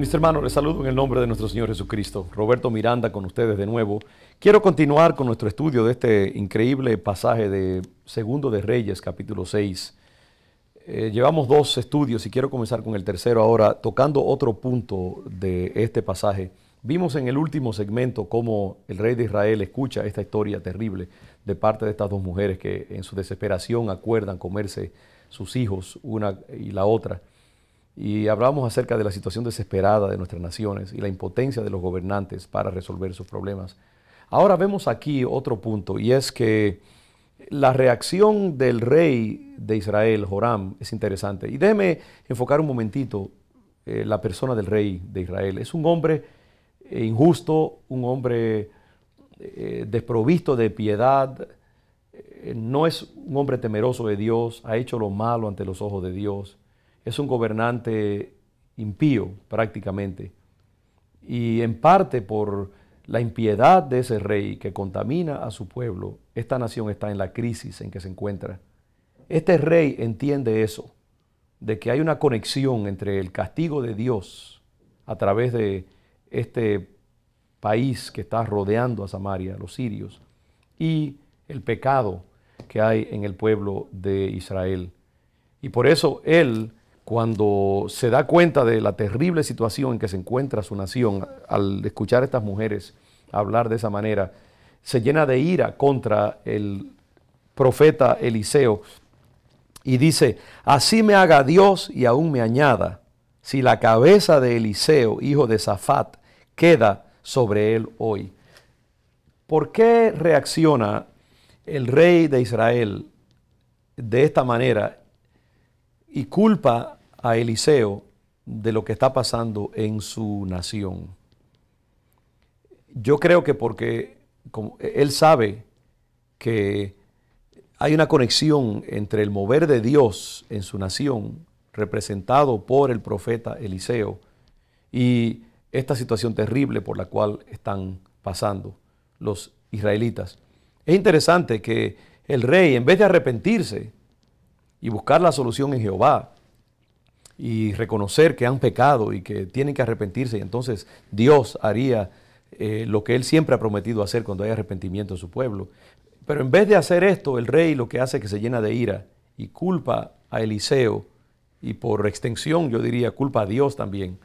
Mis hermanos, les saludo en el nombre de nuestro Señor Jesucristo. Roberto Miranda con ustedes de nuevo. Quiero continuar con nuestro estudio de este increíble pasaje de Segundo de Reyes, capítulo 6. Llevamos dos estudios y quiero comenzar con el tercero ahora, tocando otro punto de este pasaje. Vimos en el último segmento cómo el rey de Israel escucha esta historia terrible de parte de estas dos mujeres que en su desesperación acuerdan comerse sus hijos, una y la otra. Y hablamos acerca de la situación desesperada de nuestras naciones y la impotencia de los gobernantes para resolver sus problemas. Ahora vemos aquí otro punto, y es que la reacción del rey de Israel, Joram, es interesante. Y déjeme enfocar un momentito la persona del rey de Israel. Es un hombre injusto, un hombre desprovisto de piedad, no es un hombre temeroso de Dios, ha hecho lo malo ante los ojos de Dios. Es un gobernante impío prácticamente, y en parte por la impiedad de ese rey que contamina a su pueblo, esta nación está en la crisis en que se encuentra. Este rey entiende eso, de que hay una conexión entre el castigo de Dios a través de este país que está rodeando a Samaria, los sirios, y el pecado que hay en el pueblo de Israel. Y por eso él, cuando se da cuenta de la terrible situación en que se encuentra su nación, al escuchar a estas mujeres hablar de esa manera, se llena de ira contra el profeta Eliseo y dice: así me haga Dios y aún me añada, si la cabeza de Eliseo, hijo de Safat, queda sobre él hoy. ¿Por qué reacciona el rey de Israel de esta manera y culpa a Eliseo de lo que está pasando en su nación? Yo creo que porque como él sabe que hay una conexión entre el mover de Dios en su nación, representado por el profeta Eliseo, y esta situación terrible por la cual están pasando los israelitas. Es interesante que el rey, en vez de arrepentirse y buscar la solución en Jehová, y reconocer que han pecado y que tienen que arrepentirse, y entonces Dios haría lo que Él siempre ha prometido hacer cuando hay arrepentimiento en su pueblo. Pero en vez de hacer esto, el rey lo que hace es que se llena de ira y culpa a Eliseo, y por extensión yo diría culpa a Dios también,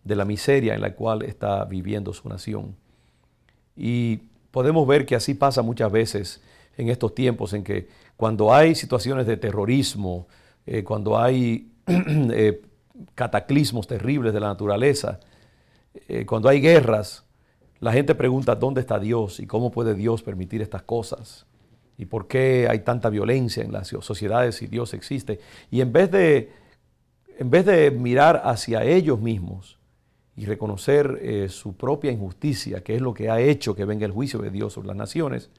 de la miseria en la cual está viviendo su nación. Y podemos ver que así pasa muchas veces en estos tiempos en que cuando hay situaciones de terrorismo, cuando hay cataclismos terribles de la naturaleza, cuando hay guerras, la gente pregunta ¿dónde está Dios? ¿Y cómo puede Dios permitir estas cosas? ¿Y por qué hay tanta violencia en las sociedades si Dios existe? Y en vez de mirar hacia ellos mismos y reconocer su propia injusticia, que es lo que ha hecho que venga el juicio de Dios sobre las naciones,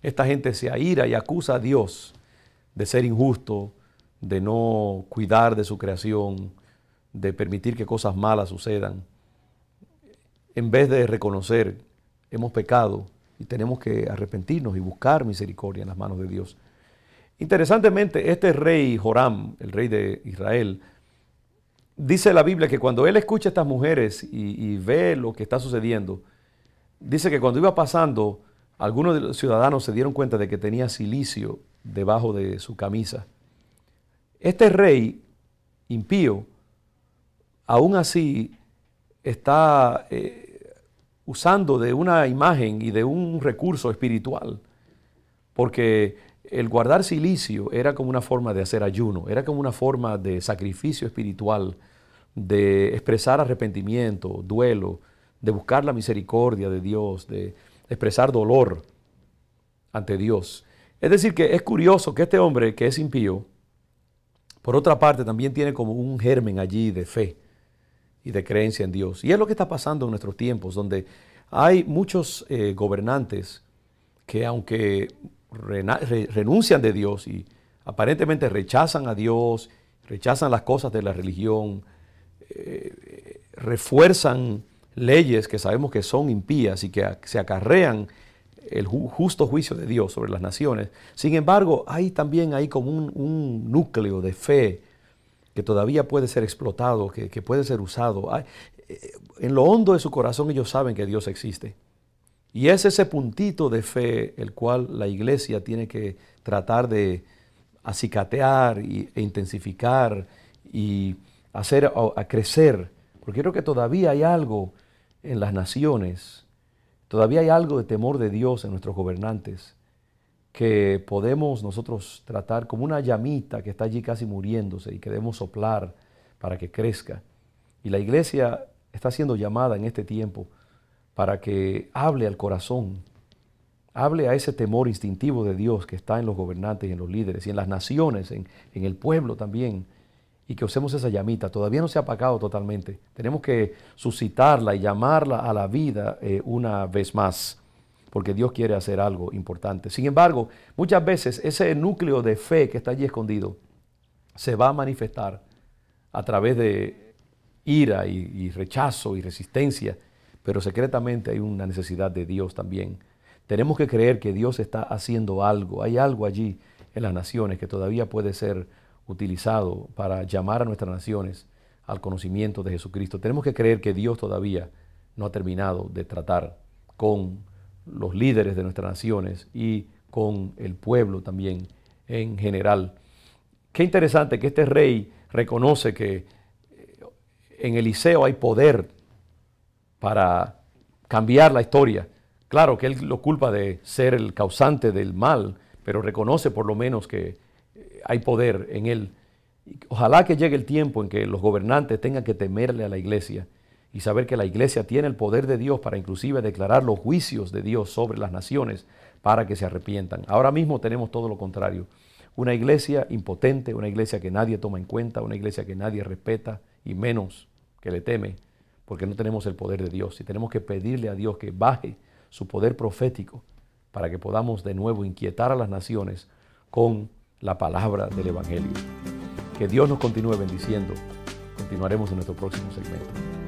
esta gente se aira y acusa a Dios de ser injusto, de no cuidar de su creación, de permitir que cosas malas sucedan. En vez de reconocer, hemos pecado y tenemos que arrepentirnos y buscar misericordia en las manos de Dios. Interesantemente, este rey Joram, el rey de Israel, dice la Biblia que cuando él escucha a estas mujeres y ve lo que está sucediendo, dice que cuando iba pasando, algunos de los ciudadanos se dieron cuenta de que tenía silicio debajo de su camisa. Este rey impío, aún así, está usando de una imagen y de un recurso espiritual, porque el guardar silicio era como una forma de hacer ayuno, era como una forma de sacrificio espiritual, de expresar arrepentimiento, duelo, de buscar la misericordia de Dios, de expresar dolor ante Dios. Es decir, que es curioso que este hombre que es impío, por otra parte, también tiene como un germen allí de fe y de creencia en Dios. Y es lo que está pasando en nuestros tiempos, donde hay muchos gobernantes que, aunque renuncian de Dios y aparentemente rechazan a Dios, rechazan las cosas de la religión, refuerzan leyes que sabemos que son impías y que se acarrean el justo juicio de Dios sobre las naciones. Sin embargo, hay también ahí como un núcleo de fe que todavía puede ser explotado, que puede ser usado. en lo hondo de su corazón ellos saben que Dios existe. Y es ese puntito de fe el cual la iglesia tiene que tratar de acicatear e intensificar y hacer a crecer. Porque creo que todavía hay algo en las naciones, todavía hay algo de temor de Dios en nuestros gobernantes que podemos nosotros tratar como una llamita que está allí casi muriéndose y que debemos soplar para que crezca. Y la iglesia está siendo llamada en este tiempo para que hable al corazón, hable a ese temor instintivo de Dios que está en los gobernantes y en los líderes y en las naciones, en el pueblo también, y que usemos esa llamita. Todavía no se ha apagado totalmente. Tenemos que suscitarla y llamarla a la vida una vez más, porque Dios quiere hacer algo importante. Sin embargo, muchas veces ese núcleo de fe que está allí escondido se va a manifestar a través de ira y rechazo y resistencia, pero secretamente hay una necesidad de Dios también. Tenemos que creer que Dios está haciendo algo. Hay algo allí en las naciones que todavía puede ser utilizado para llamar a nuestras naciones al conocimiento de Jesucristo. Tenemos que creer que Dios todavía no ha terminado de tratar con los líderes de nuestras naciones y con el pueblo también en general. Qué interesante que este rey reconoce que en Eliseo hay poder para cambiar la historia. Claro que él lo culpa de ser el causante del mal, pero reconoce por lo menos que hay poder en él. Ojalá que llegue el tiempo en que los gobernantes tengan que temerle a la iglesia y saber que la iglesia tiene el poder de Dios para inclusive declarar los juicios de Dios sobre las naciones para que se arrepientan. Ahora mismo tenemos todo lo contrario. Una iglesia impotente, una iglesia que nadie toma en cuenta, una iglesia que nadie respeta y menos que le teme, porque no tenemos el poder de Dios. Y tenemos que pedirle a Dios que baje su poder profético para que podamos de nuevo inquietar a las naciones con la palabra del Evangelio. Que Dios nos continúe bendiciendo. Continuaremos en nuestro próximo segmento.